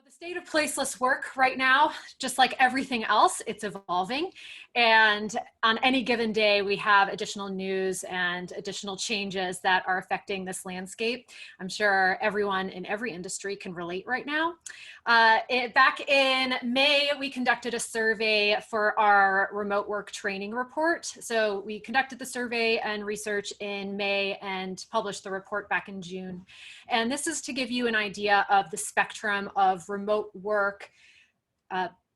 The state of placeless work right now, just like everything else, it's evolving. And on any given day, we have additional news and additional changes that are affecting this landscape. I'm sure everyone in every industry can relate right now. Back in May, we conducted a survey for our remote work training report. So we conducted the survey and research in May and published the report back in June. And this is to give you an idea of the spectrum of remote work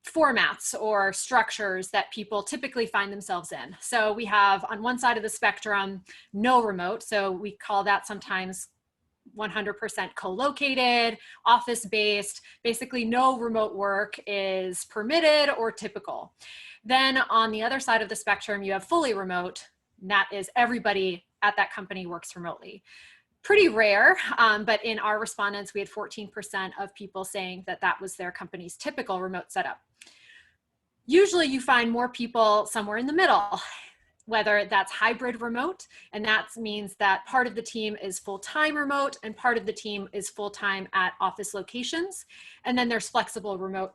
formats or structures that people typically find themselves in. So we have on one side of the spectrum, no remote. So we call that sometimes 100% co-located, office-based, basically no remote work is permitted or typical. Then on the other side of the spectrum, you have fully remote, and that is everybody at that company works remotely. Pretty rare, but in our respondents, we had 14% of people saying that that was their company's typical remote setup. Usually you find more people somewhere in the middle, whether that's hybrid remote, and that means that part of the team is full-time remote and part of the team is full-time at office locations, and then there's flexible remote.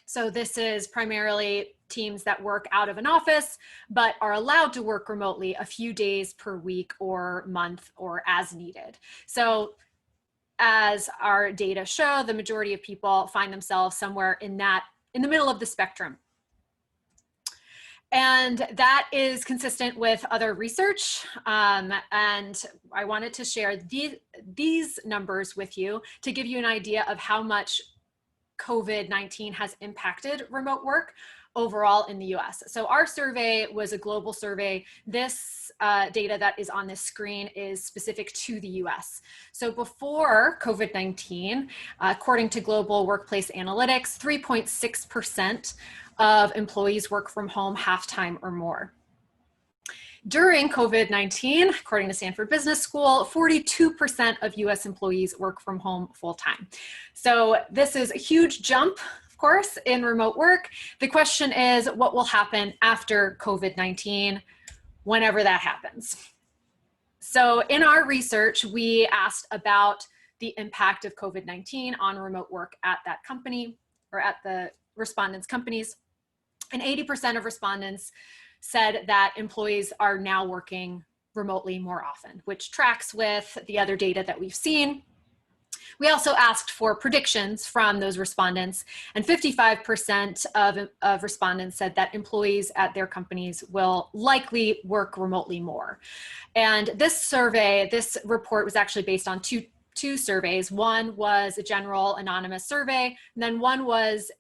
So this is primarily teams that work out of an office, but are allowed to work remotely a few days per week or month or as needed. So as our data show, the majority of people find themselves somewhere in the middle of the spectrum. And that is consistent with other research. And I wanted to share these numbers with you to give you an idea of how much COVID-19 has impacted remote work overall in the US. So our survey was a global survey. This data that is on this screen is specific to the US. So before COVID-19, according to Global Workplace Analytics, 3.6% of employees work from home half-time or more. During COVID-19, according to Stanford Business School, 42% of US employees work from home full-time. So this is a huge jump, of course, in remote work. The question is, what will happen after COVID-19, whenever that happens? So in our research, we asked about the impact of COVID-19 on remote work at that company or at the respondents' companies. And 80% of respondents said that employees are now working remotely more often, which tracks with the other data that we've seen. We also asked for predictions from those respondents, and 55% of respondents said that employees at their companies will likely work remotely more. And this survey, this report was actually based on two surveys. One was a general anonymous survey, and then one was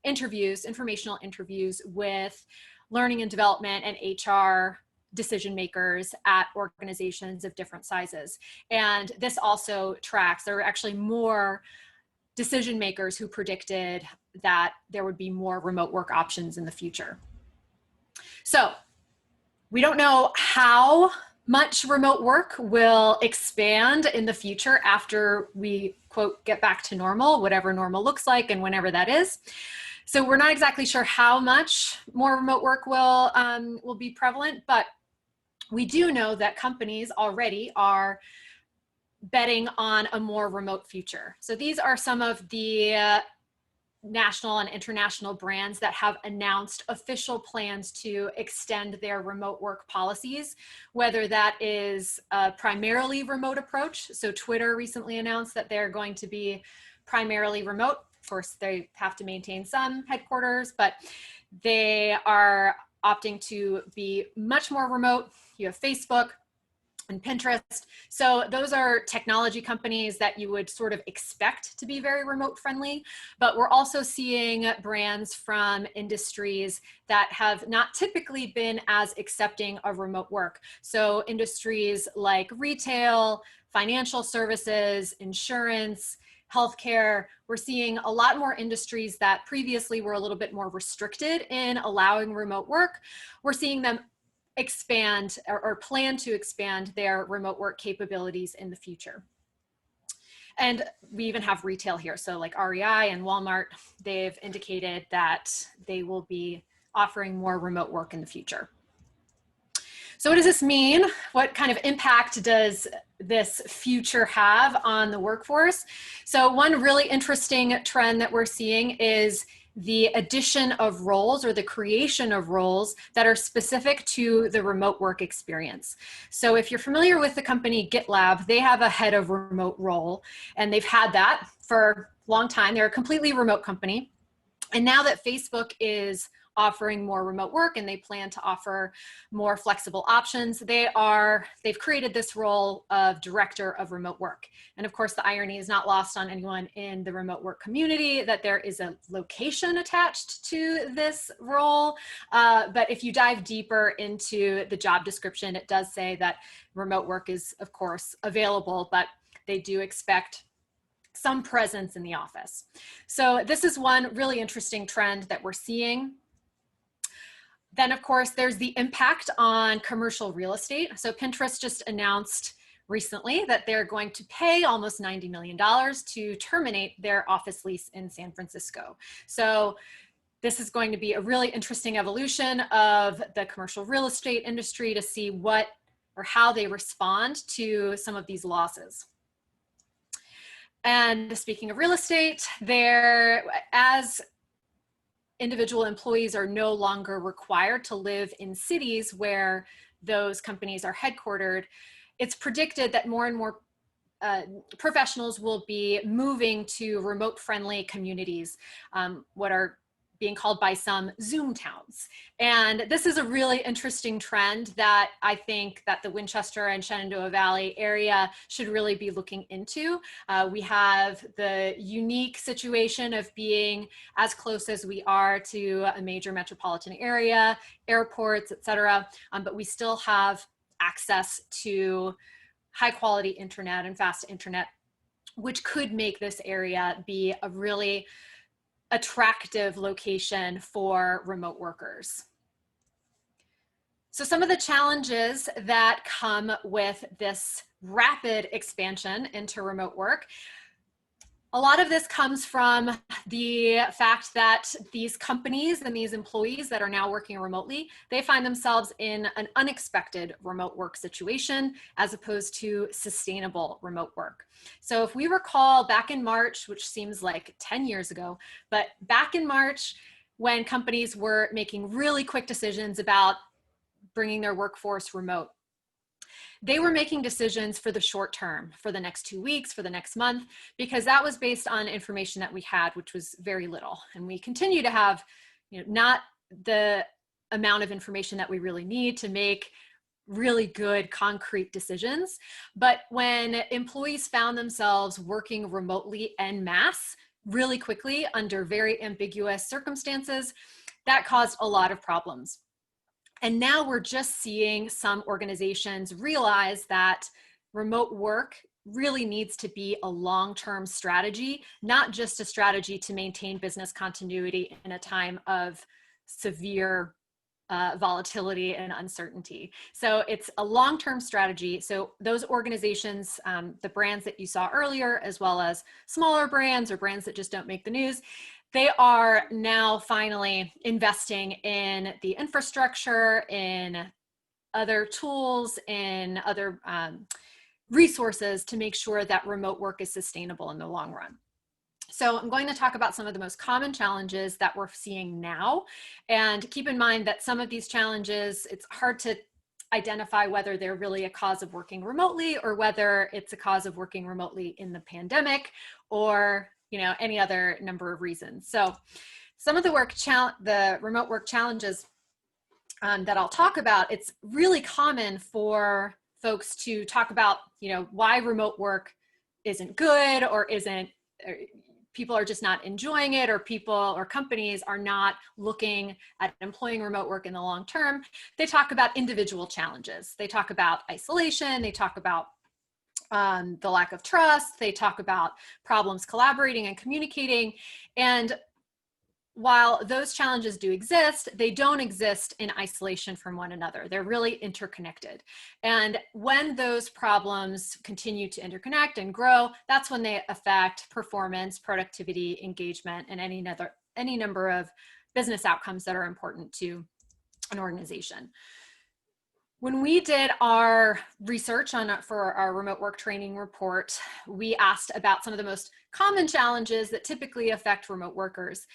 informational interviews with learning and development and HR decision makers at organizations of different sizes. And this also tracks, there were actually more decision makers who predicted that there would be more remote work options in the future. So we don't know how much remote work will expand in the future after we, quote, get back to normal, whatever normal looks like and whenever that is. So we're not exactly sure how much more remote work will be prevalent, but we do know that companies already are betting on a more remote future. So these are some of the national and international brands that have announced official plans to extend their remote work policies, whether that is a primarily remote approach. So Twitter recently announced that they're going to be primarily remote. Of course, they have to maintain some headquarters, but they are opting to be much more remote. You have Facebook and Pinterest. So those are technology companies that you would sort of expect to be very remote friendly, but we're also seeing brands from industries that have not typically been as accepting of remote work. So industries like retail, financial services, insurance, healthcare, we're seeing a lot more industries that previously were a little bit more restricted in allowing remote work. We're seeing them expand or plan to expand their remote work capabilities in the future. And we even have retail here. So like REI and Walmart, they've indicated that they will be offering more remote work in the future. So what does this mean? What kind of impact does this future have on the workforce. So one really interesting trend that we're seeing is the addition of roles or the creation of roles that are specific to the remote work experience. So if you're familiar with the company GitLab, they have a head of remote role, and they've had that for a long time. They're a completely remote company. And now that Facebook is offering more remote work and they plan to offer more flexible options, they've created this role of director of remote work. And of course, the irony is not lost on anyone in the remote work community that there is a location attached to this role. But if you dive deeper into the job description, it does say that remote work is, of course, available, but they do expect some presence in the office. So this is one really interesting trend that we're seeing. Then, of course, there's the impact on commercial real estate. So Pinterest just announced recently that they're going to pay almost $90 million to terminate their office lease in San Francisco. So this is going to be a really interesting evolution of the commercial real estate industry to see what or how they respond to some of these losses. And speaking of real estate, as individual employees are no longer required to live in cities where those companies are headquartered, it's predicted that more and more professionals will be moving to remote-friendly communities, what are being called by some Zoom towns. And this is a really interesting trend that I think that the Winchester and Shenandoah Valley area should really be looking into. We have the unique situation of being as close as we are to a major metropolitan area, airports, et cetera, but we still have access to high quality internet and fast internet, which could make this area be a really attractive location for remote workers. So some of the challenges that come with this rapid expansion into remote work, a lot of this comes from the fact that these companies and these employees that are now working remotely, they find themselves in an unexpected remote work situation as opposed to sustainable remote work. So if we recall back in March, which seems like 10 years ago, but back in March when companies were making really quick decisions about bringing their workforce remote, they were making decisions for the short term, for the next 2 weeks, for the next month, because that was based on information that we had, which was very little. And we continue to have, not the amount of information that we really need to make really good concrete decisions. But when employees found themselves working remotely en masse, really quickly under very ambiguous circumstances, that caused a lot of problems. And now we're just seeing some organizations realize that remote work really needs to be a long-term strategy, not just a strategy to maintain business continuity in a time of severe volatility and uncertainty. So it's a long-term strategy. So those organizations, the brands that you saw earlier, as well as smaller brands or brands that just don't make the news, they are now finally investing in the infrastructure, in other tools, in other resources to make sure that remote work is sustainable in the long run. So I'm going to talk about some of the most common challenges that we're seeing now. And keep in mind that some of these challenges, it's hard to identify whether they're really a cause of working remotely or whether it's a cause of working remotely in the pandemic or any other number of reasons. So some of the remote work challenges that I'll talk about, it's really common for folks to talk about, why remote work isn't good or people are just not enjoying it, or people or companies are not looking at employing remote work in the long term. They talk about individual challenges. They talk about isolation. They talk about the lack of trust. They talk about problems collaborating and communicating. And while those challenges do exist, they don't exist in isolation from one another. They're really interconnected. And when those problems continue to interconnect and grow, that's when they affect performance, productivity, engagement, and any number of business outcomes that are important to an organization. When we did our research for our remote work training report, we asked about some of the most common challenges that typically affect remote workers.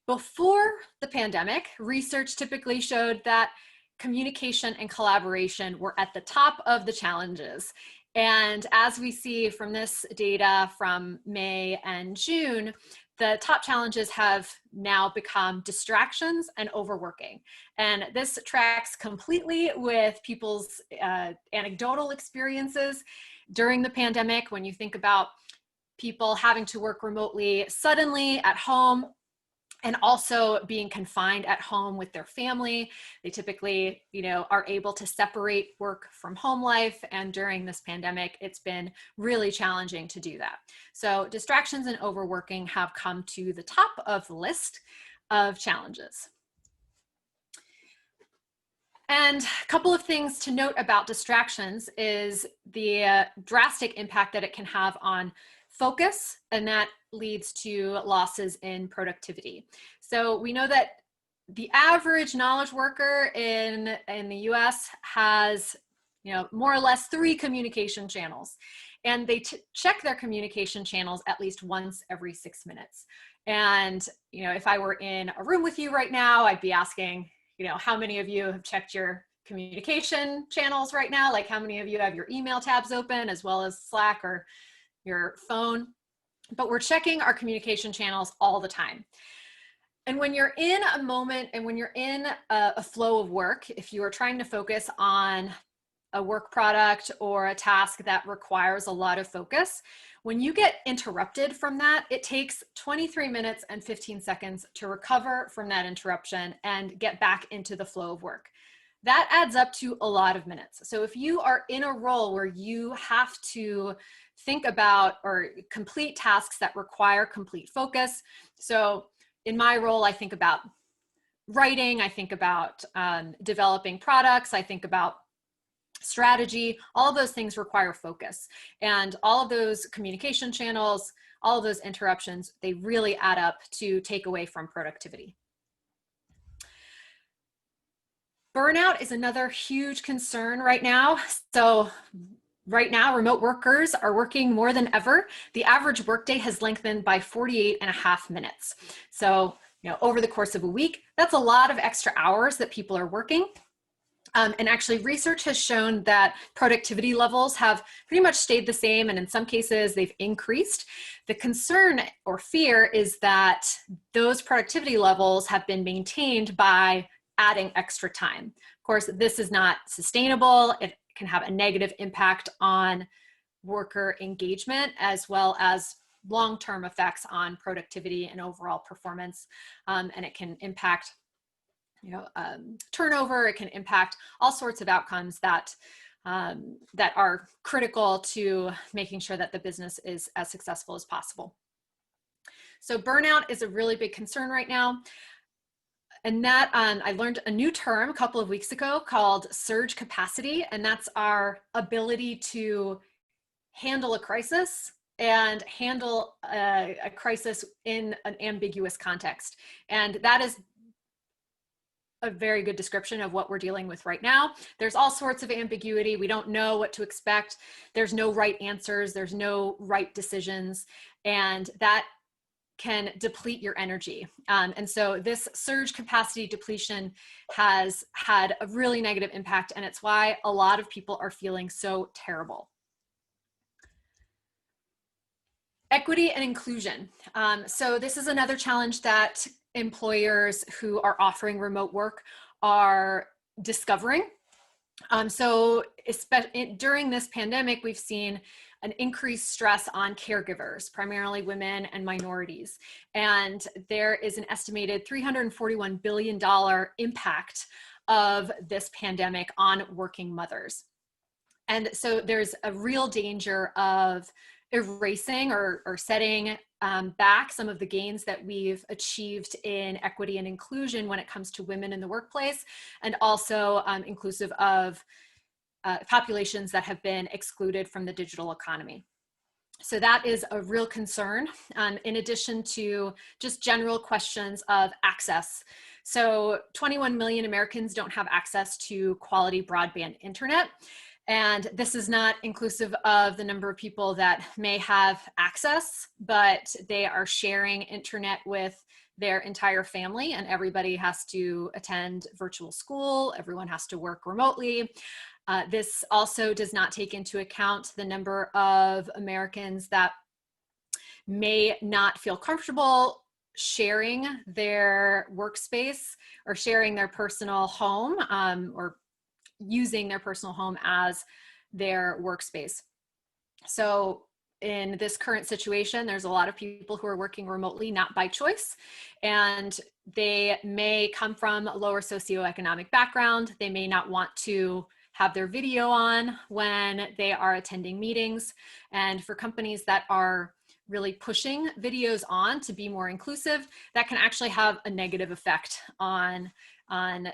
Before the pandemic, research typically showed that communication and collaboration were at the top of the challenges. And as we see from this data from May and June, the top challenges have now become distractions and overworking. And this tracks completely with people's anecdotal experiences during the pandemic. When you think about people having to work remotely suddenly at home, and also being confined at home with their family, they typically, are able to separate work from home life. And during this pandemic, it's been really challenging to do that. So distractions and overworking have come to the top of the list of challenges. And a couple of things to note about distractions is the drastic impact that it can have on focus, and that leads to losses in productivity. So we know that the average knowledge worker in the US has, more or less 3 communication channels, and they check their communication channels at least once every 6 minutes. And, if I were in a room with you right now, I'd be asking, how many of you have checked your communication channels right now? Like, how many of you have your email tabs open as well as Slack or your phone? But we're checking our communication channels all the time. And when you're in a moment and when you're in a flow of work, if you are trying to focus on a work product or a task that requires a lot of focus, when you get interrupted from that, it takes 23 minutes and 15 seconds to recover from that interruption and get back into the flow of work. That adds up to a lot of minutes. So if you are in a role where you have to think about or complete tasks that require complete focus. So in my role, I think about writing, I think about developing products, I think about strategy. All of those things require focus. And all of those communication channels, all of those interruptions, they really add up to take away from productivity. Burnout is another huge concern right now. So right now, remote workers are working more than ever. The average workday has lengthened by 48.5 minutes. So, over the course of a week, that's a lot of extra hours that people are working. And actually, research has shown that productivity levels have pretty much stayed the same, and in some cases, they've increased. The concern or fear is that those productivity levels have been maintained by adding extra time. Of course, this is not sustainable. It can have a negative impact on worker engagement as well as long-term effects on productivity and overall performance. And it can impact turnover. It can impact all sorts of outcomes that are critical to making sure that the business is as successful as possible. So burnout is a really big concern right now. And that I learned a new term a couple of weeks ago called surge capacity. And that's our ability to handle a crisis and handle a crisis in an ambiguous context. And that is a very good description of what we're dealing with right now. There's all sorts of ambiguity. We don't know what to expect. There's no right answers. There's no right decisions. And that can deplete your energy. And so this surge capacity depletion has had a really negative impact, and it's why a lot of people are feeling so terrible. Equity and inclusion. So this is another challenge that employers who are offering remote work are discovering. So during this pandemic, we've seen an increased stress on caregivers, primarily women and minorities. And there is an estimated $341 billion impact of this pandemic on working mothers. And so there's a real danger of erasing or setting back some of the gains that we've achieved in equity and inclusion when it comes to women in the workplace, and also inclusive of populations that have been excluded from the digital economy. So that is a real concern, in addition to just general questions of access. So 21 million Americans don't have access to quality broadband internet. And this is not inclusive of the number of people that may have access, but they are sharing internet with their entire family, and everybody has to attend virtual school. Everyone has to work remotely. This also does not take into account the number of Americans that may not feel comfortable sharing their workspace or sharing their personal home, or using their personal home as their workspace. So in this current situation, there's a lot of people who are working remotely, not by choice, and they may come from a lower socioeconomic background. They may not want to have their video on when they are attending meetings. And for companies that are really pushing videos on to be more inclusive, that can actually have a negative effect on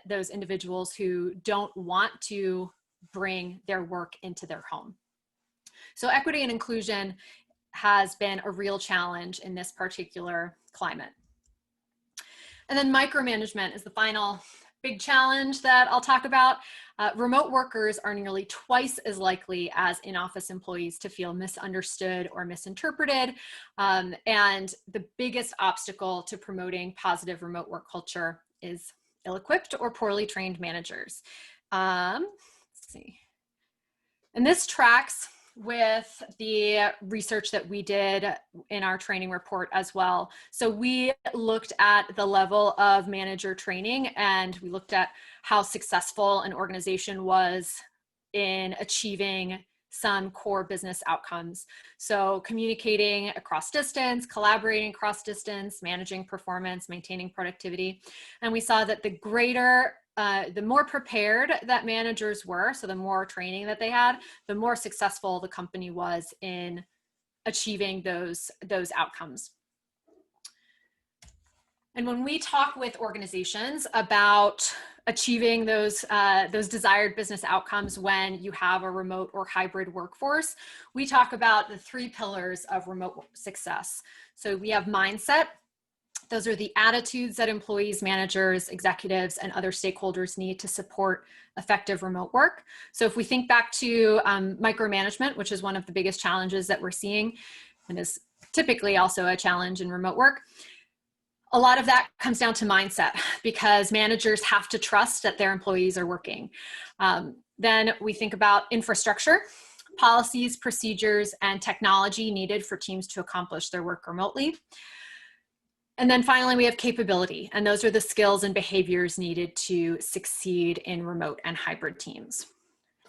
those individuals who don't want to bring their work into their home. So equity and inclusion has been a real challenge in this particular climate. And then micromanagement is the final big challenge that I'll talk about. Remote workers are nearly twice as likely as in-office employees to feel misunderstood or misinterpreted. And the biggest obstacle to promoting positive remote work culture is ill-equipped or poorly trained managers. Let's see. And this tracks with the research that we did in our training report as well. So we looked at the level of manager training, and we looked at how successful an organization was in achieving some core business outcomes. So communicating across distance, collaborating across distance, managing performance, maintaining productivity. And we saw that the more prepared that managers were, so the more training that they had, the more successful the company was in achieving those outcomes. And when we talk with organizations about achieving those desired business outcomes when you have a remote or hybrid workforce, we talk about the 3 pillars of remote success. So we have mindset. Those are the attitudes that employees, managers, executives, and other stakeholders need to support effective remote work. So if we think back to micromanagement, which is one of the biggest challenges that we're seeing, and is typically also a challenge in remote work, a lot of that comes down to mindset, because managers have to trust that their employees are working. Then we think about infrastructure, policies, procedures, and technology needed for teams to accomplish their work remotely. And then finally, we have capability, and those are the skills and behaviors needed to succeed in remote and hybrid teams.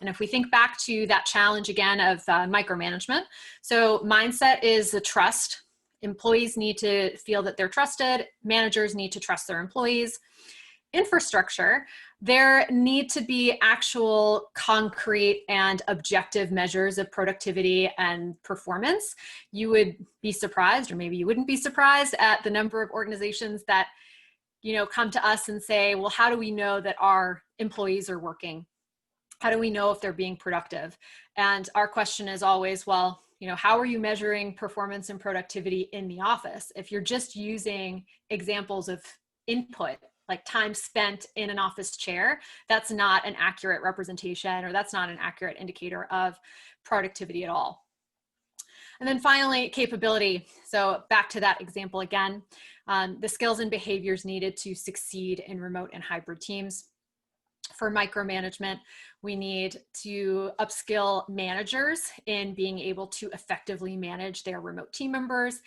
And if we think back to that challenge again of micromanagement, so mindset is the trust. Employees need to feel that they're trusted. Managers need to trust their employees. Infrastructure, there need to be actual concrete and objective measures of productivity and performance. You would be surprised, or maybe you wouldn't be surprised, at the number of organizations that, come to us and say, well, how do we know that our employees are working? How do we know if they're being productive? And our question is always, well, how are you measuring performance and productivity in the office? If you're just using examples of input, like time spent in an office chair, that's not an accurate representation, or that's not an accurate indicator of productivity at all. And then finally, capability. So back to that example again, the skills and behaviors needed to succeed in remote and hybrid teams. For micromanagement, we need to upskill managers in being able to effectively manage their remote team members,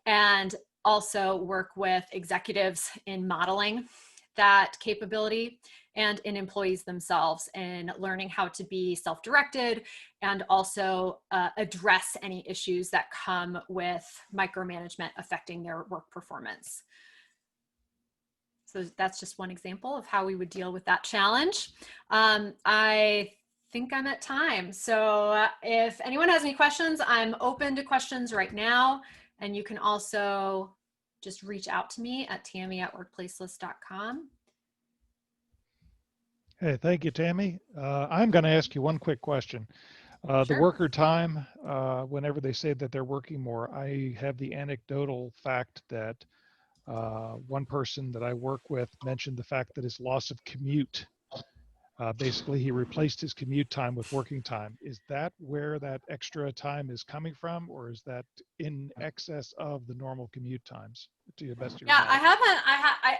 and also work with executives in modeling that capability, and in employees themselves in learning how to be self-directed, and also address any issues that come with micromanagement affecting their work performance. So that's just one example of how we would deal with that challenge. I think I'm at time. So if anyone has any questions, I'm open to questions right now. And you can also just reach out to me at tammy@workplaceless.com. Hey, thank you, Tammy. I'm going to ask you one quick question. Sure. The worker time, whenever they say that they're working more, I have the anecdotal fact that One person that I work with mentioned the fact that his loss of commute, basically he replaced his commute time with working time. Is that where that extra time is coming from, or is that in excess of the normal commute times, to the best of your Yeah, knowledge?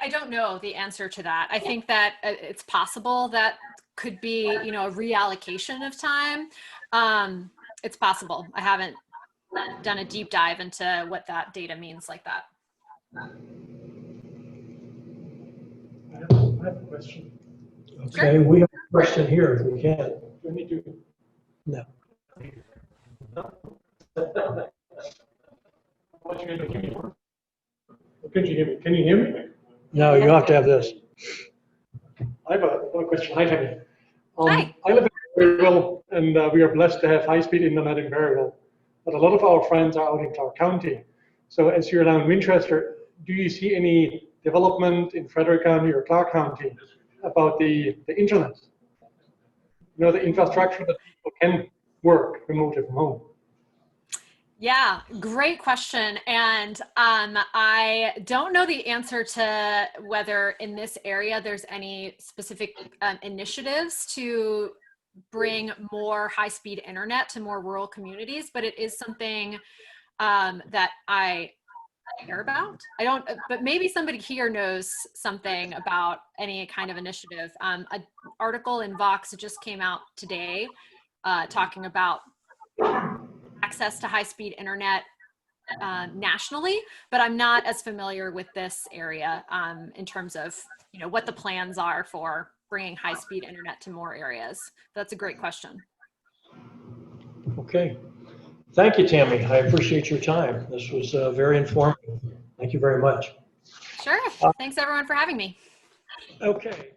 I don't know the answer to that. I think that it's possible that could be, you know, a reallocation of time. It's possible. I haven't done a deep dive into what that data means like that. I have a question. Okay, Sure. we have a question here, if we can. Do I need to? No. Can you hear me? Can you hear me? No, you have to have this. I have one question. Hi, Tammy. Hi. I live in Berryville, and we are blessed to have high-speed internet in Berryville. But a lot of our friends are out in Clark County. So as you're now in Winchester, do you see any development in Frederick County or Clark County about the internet? You know, the infrastructure that people can work remotely from home. Yeah, great question. And I don't know the answer to whether in this area there's any specific initiatives to bring more high-speed internet to more rural communities, but it is something that I care about. I don't, but maybe somebody here knows something about any kind of initiative. An article in Vox just came out today talking about access to high-speed internet nationally, but I'm not as familiar with this area in terms of, you know, what the plans are for bringing high-speed internet to more areas. That's a great question. Okay. Thank you, Tammy. I appreciate your time. This was very informative. Thank you very much. Sure. Thanks everyone for having me. Okay.